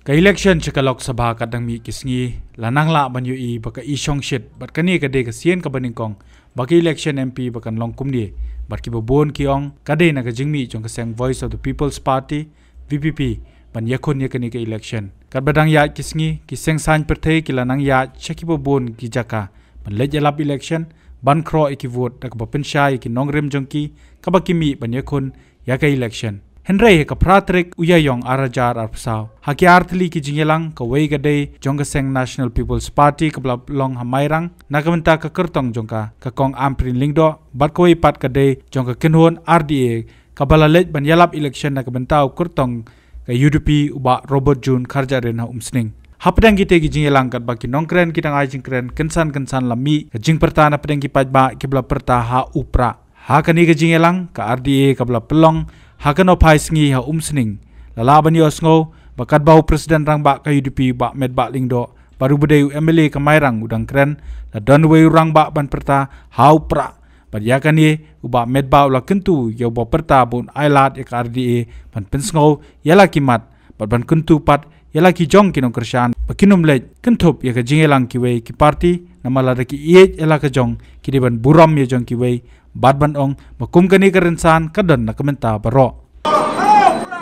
Ka election chaka Lok Sabha kadang mi kisngi lanang la banyu I baka isyong shit bat kani kade ka sien ka baningkong baki election MP bakan longkum ni bat ki bobon kiong kade na ka jingmi jong ka seng Voice of the People's Party VPP ban yakun ya kani ka election kat badang ya kisngi ki seng san perthei ki lanang ya chaki bobon ki jaka ban lej alap election ban kro iki vote dak ba pensyai ki nongrem jongki ka baki mi ban yakun ya ka election Henry ka pratrik uyayong arajar arpsaw. Haki artli ki jingelang ka wei gade jongka seng National People's Party ka long hamairang nakamenta ka kertong jongka ka kong amprin lingdo bat ko pat gade jongka kenhon RDA ka balalej ban yalap election nakamenta kertong ka UDP uba Robert June karjaren ha umsning. Hapadang kita ki jingelang kat baki nongkren kita ngajing kren kensan lami ka jing pertana padang ki pajba ki bla perta ha upra. Ha kani ka jingelang ka RDA ka bla pelong hakan opai sengi ha umsning lalaban yo sngo bakat bau presiden rang ba ka UDP ba med ba lingdo baru bedeu MLA ka mairang udang kren la don wei rang ba ban perta hau pra badyakan ye uba med ba la kentu yo ba perta bon ailat ek RDA ban pensngo yala kimat ban kentu pat yala ki jong kinong kershan bakinum lej kentup ya ka jingelang ki wei ki party namala ki ye yala ka jong ki ban buram ye jong ki wei bad ban ong makum kani kerensan kadan na komenta baro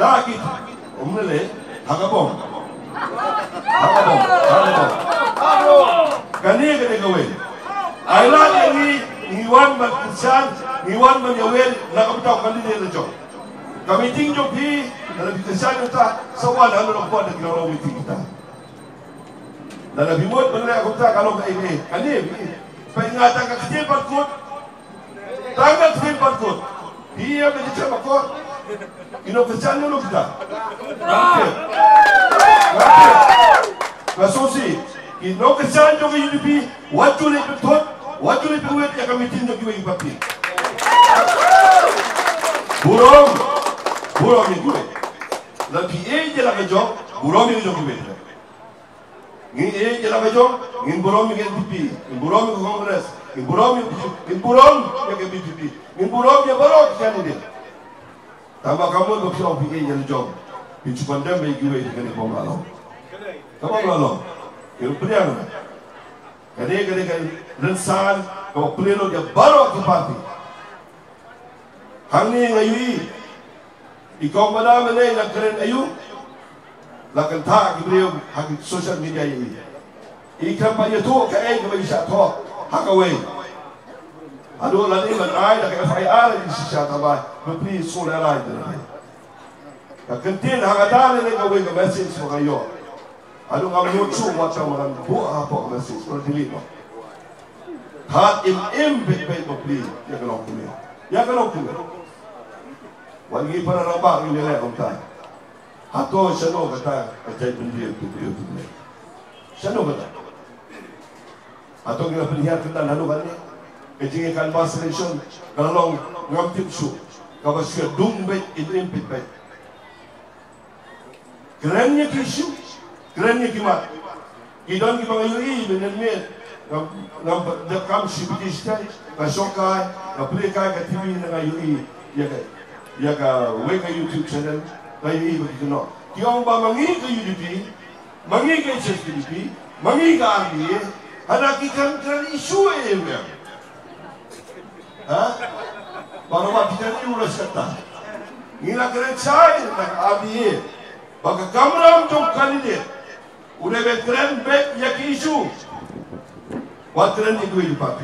daki umle hagabong kani kani gawe aila ni wan ban kerensan ni wan ban yawel na kamta kani le jo kami ting jo pi na bi kerensan ta sawan anu lo pod ki lo meeting kita na bi mod ban le kamta kalau ka ini kani peringatan ka kecil pat Tanggal tempat kot, dia menjadi makot. Ino kesan dulu kita. Nasosi, ino kesan juga UDP. Wajib betul, wajib betul yang kami tinjau juga yang papi. Burung ni gue. Lagi jelah kejong, burung ni kejong gue. Ni jelah kejong, ni burung ni UDP, ni burung ni Kongres. Min burom ya ke BPP. Min burom ya baru kian ini. Tambah kamu tu siapa fikir yang jom. Bicu pandai bagi gue dengan pemalau. Kamu pemalau. Kau pernah mana? Kadang rensan kau pernah dia baru ke parti. Hang ni ngayui. Ikau mana yang keren ayu. Lakan tak beliau hak sosial media ini. Ikan banyak tu kain kau bisa tu. Hakaway. Aduh lagi menaik dah FIR di sisi atas, beri solar lain dah. Kekentin hangatane ni kau bagi message semua yo. Aduh kami muncul macam orang buat apa message orang delete. Hat baik beri ya kalau kumi. Ya kalau kumi. Wangi para rabak ni leh kita. Hato seno kata kacai pendiam tu. Seno kata. Atau kita pelihara kenal lalu kan ni, kejengkan bahasa nation, kalau ngambil su, kalau sudah dumbet ini impit baik. Kerennya kisu, kerennya kimat. Kita ni bang Yui benar ni, ngam dekam sibiti sekali, kasokai, ngaplikai ke TV dengan Yui, ya ke weka YouTube channel, Yui begitu no. Tiang bang mangi ke UDP, mangi ke CSDP, mangi ke RDA. Anak ikan isu ya, baru kita ni ulas kata, inilah keren saya nak abis, bagi kamera untuk kandidat, udah keren baik ya isu, buat keren itu di papi,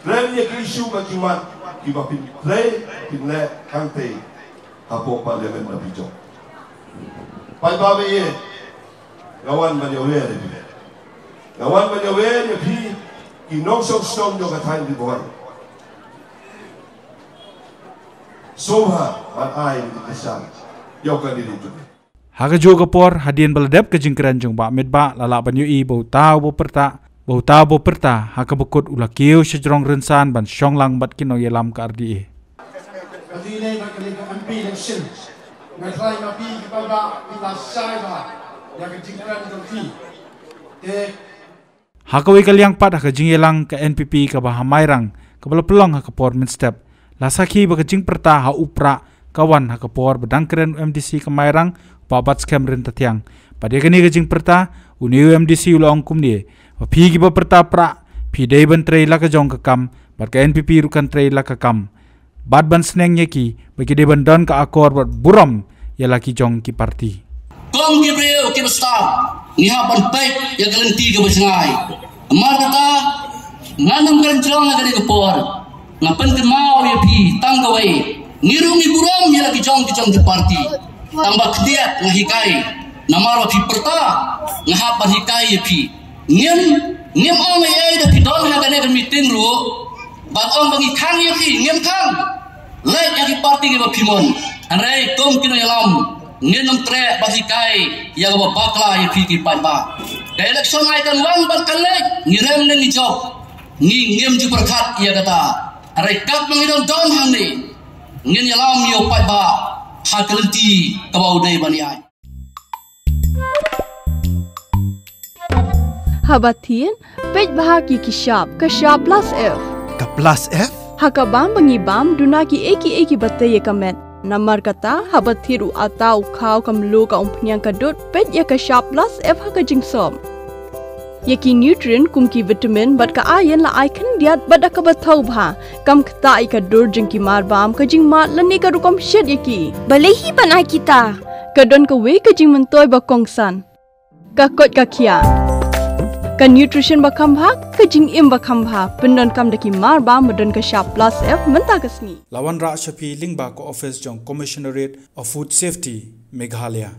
keren ya isu bagi mat, di papi, play, pinle, kantai, apa parlimen tapi jom, pai babi ye, kawan menjauh dia. Kawan menjawab dia pi inong sok juga time di bawah. Soha ai di kesan. Yau kan diri tu. Haga jo kapor hadian beladap ke jingkran jong ba med ba lala ban yu bau tau bo perta haka bekut ulakio sejrong rensan ban syong lang bat kino yelam ka RDA. Adine ba kali ka MP election. Ngai ma pi ka ba ila sai ba ya ke jingkran jong ti. Hakawai kaliang pat haka jingelang ke NPP ka bahamairang ka pelong haka porment step lasaki baka jing perta ha upra kawan hakapor bedangkeren UMDC kemairang pabat scam rentatiang. Pada kini kejing perta uni UMDC ulang kum dia. Pigi ba perta pra pidai ban tray la ka jong ka kam bat ka NPP rukan tray la ka kam. Bad ban seneng ki bagi de ban don ka akor bat buram ya laki jong ki parti. Kom ki breu ki bestar ngiha ban baik ya gelenti ke bersengai. Amar kata nganam kan jong ngade ke por. Ngapan ke mau ya pi tanggawai. Ngirungi buram ya laki jong ki parti. Tambah kediat ngahikai. Namar pi perta ngahap ban hikai ya pi. Ngem ong ai da pi don ngade ke meeting ru. Bat ong bagi khang ya pi ngem khang. Lai ya ki parti ke pimon. Anrai kom kino yalam. Ngenam tre basikai ya ba bakla ya fiki panba da election ai kan wang ban kan le ngirem ne ni job ni ngem ju berkat ya kata arai kap mangidon don hang ni ngen yalam yo panba ha kelenti kabau dei bani ai Habatin pej bahagi ki shop ka shop plus f Ka plus F? hakabam bangibam dunaki eki batai kamet Namar kata habat thiru atau kau kamlu ka umpnyang kadut pet ya ka shop plus f ha ka jingsom. Yaki nutrient kum ki vitamin bat ka iron la icon diat bat ka bathau bha kam kta I ka dur jing ki mar bam ka jing mat lani ka rukom shed yaki. Balehi banai kita. Ka don ka we ka jing mentoy ba kongsan. Ka kot ka kia. Ka nutrition ba kam bha ka jing im ba kam bha pendon kam daki mar bam madon ka shop plus f menta ka sni. Lawan Ra Shafi Lingba ko office jong Commissionerate of Food Safety Meghalaya.